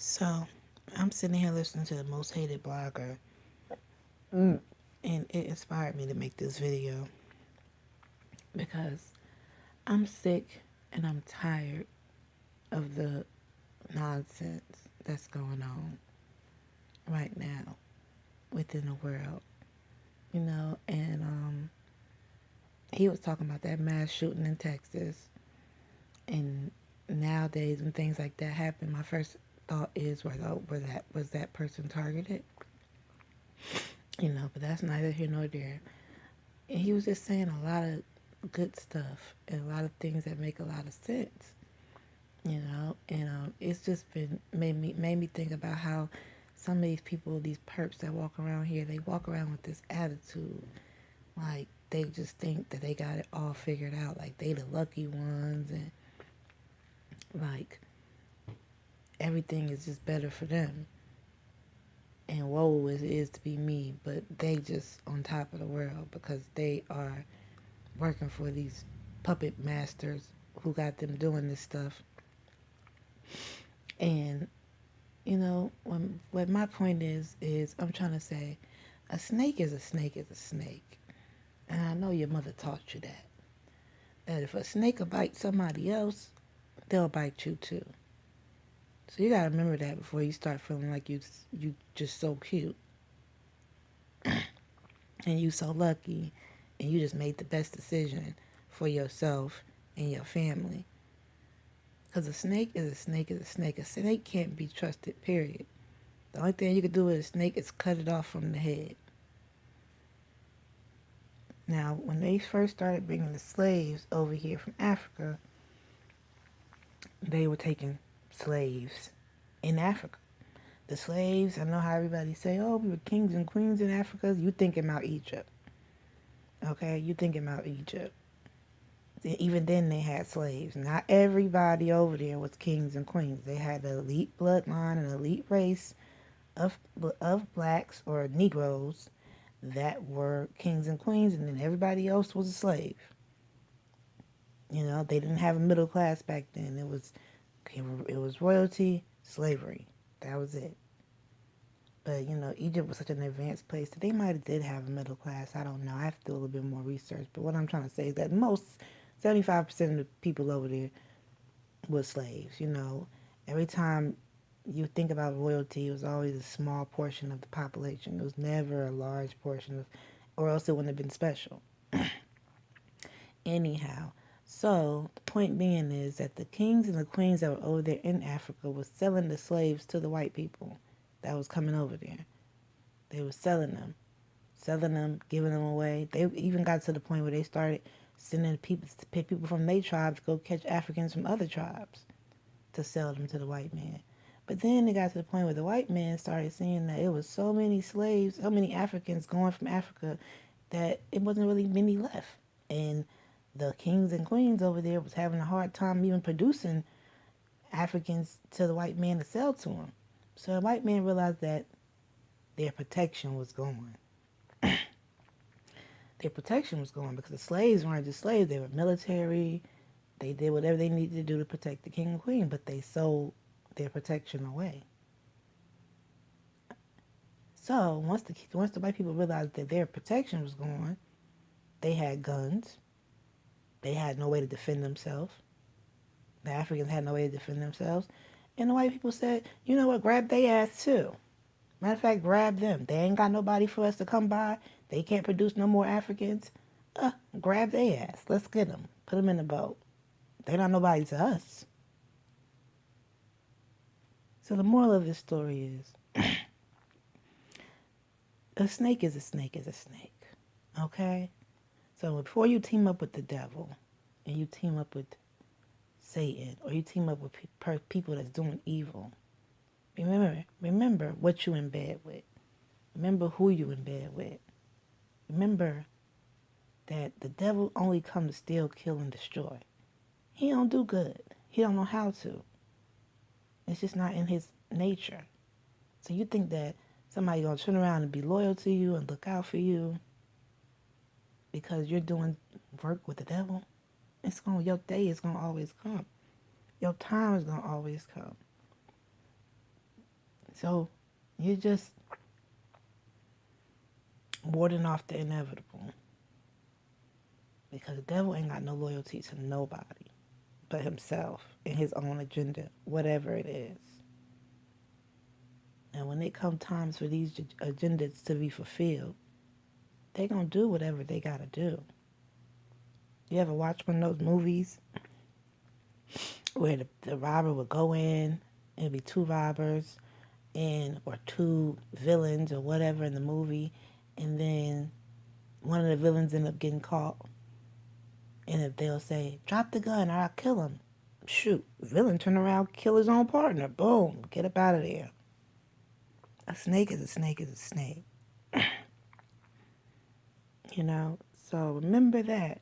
So, I'm sitting here listening to the most hated blogger, and it inspired me to make this video because I'm sick and I'm tired of the nonsense that's going on right now within the world, and he was talking about that mass shooting in Texas, and nowadays when things like that happen, my first thought is, was that person targeted? But that's neither here nor there. And he was just saying a lot of good stuff and a lot of things that make a lot of sense, and it's just been made me think about how some of these people, these perps that walk around here, they walk around with this attitude like they just think that they got it all figured out, like they the lucky ones, and like everything is just better for them, and woe it is to be me, but they just on top of the world because they are working for these puppet masters who got them doing this stuff. And what my point is I'm trying to say, a snake is a snake is a snake, and I know your mother taught you that. That if a snake will bite somebody else, they'll bite you too. So you gotta remember that before you start feeling like you just so cute and you so lucky, and you just made the best decision for yourself and your family. Because a snake is a snake is a snake. A snake can't be trusted, period. The only thing you can do with a snake is cut it off from the head. Now, when they first started bringing the slaves over here from Africa, they were taking slaves in Africa. The slaves, I know how everybody say, oh, we were kings and queens in Africa. You thinking about Egypt. Okay? You thinking about Egypt. Even then they had slaves. Not everybody over there was kings and queens. They had an elite bloodline, an elite race of blacks or Negroes that were kings and queens, and then everybody else was a slave. They didn't have a middle class back then. It was royalty, slavery. That was it. But Egypt was such an advanced place that they might have did have a middle class. I don't know. I have to do a little bit more research. But what I'm trying to say is that most 75% of the people over there were slaves. Every time you think about royalty, it was always a small portion of the population. It was never a large portion of, or else it wouldn't have been special. Anyhow, so the point being is that the kings and the queens that were over there in Africa was selling the slaves to the white people that was coming over there. They were selling them, giving them away. They even got to the point where they started sending people from their tribes to go catch Africans from other tribes to sell them to the white man. But then it got to the point where the white man started seeing that it was so many slaves, so many Africans going from Africa that it wasn't really many left. And the kings and queens over there was having a hard time even producing Africans to the white man to sell to them. So the white man realized that their protection was gone. Their protection was gone because the slaves weren't just slaves. They were military. They did whatever they needed to do to protect the king and queen, but they sold their protection away. So once the white people realized that their protection was gone, they had guns. They had no way to defend themselves. The Africans had no way to defend themselves. And the white people said, you know what, grab their ass too. Matter of fact, grab them. They ain't got nobody for us to come by. They can't produce no more Africans. Grab their ass. Let's get them. Put them in the boat. They're not nobody to us. So the moral of this story is, a snake is a snake is a snake. Okay? So before you team up with the devil, and you team up with Satan, or you team up with people that's doing evil, remember what you in bed with. Remember who you in bed with. Remember that the devil only comes to steal, kill, and destroy. He don't do good. He don't know how to. It's just not in his nature. So you think that somebody gonna turn around and be loyal to you and look out for you because you're doing work with the devil? Your day is gonna always come. Your time is gonna always come. So you're just warding off the inevitable. Because the devil ain't got no loyalty to nobody but himself and his own agenda, whatever it is. And when it come times for these agendas to be fulfilled, they gonna do whatever they gotta do. You ever watch one of those movies where the robber would go in, it'd be two robbers and or two villains or whatever in the movie, and then one of the villains end up getting caught, and if they'll say, drop the gun or I'll kill him. Shoot, villain turn around, kill his own partner. Boom, get up out of there. A snake is a snake is a snake. You know, so remember that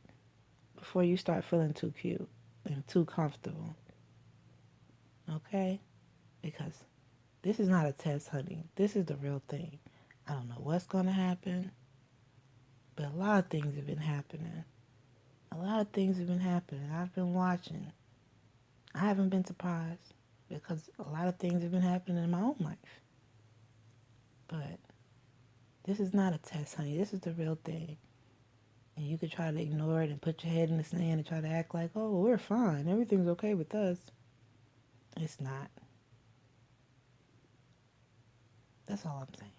before you start feeling too cute and too comfortable. Okay? Because this is not a test, honey. This is the real thing. I don't know what's going to happen, but a lot of things have been happening. A lot of things have been happening. I've been watching. I haven't been surprised because a lot of things have been happening in my own life. But this is not a test, honey. This is the real thing. And you could try to ignore it and put your head in the sand and try to act like, oh, we're fine. Everything's okay with us. It's not. That's all I'm saying.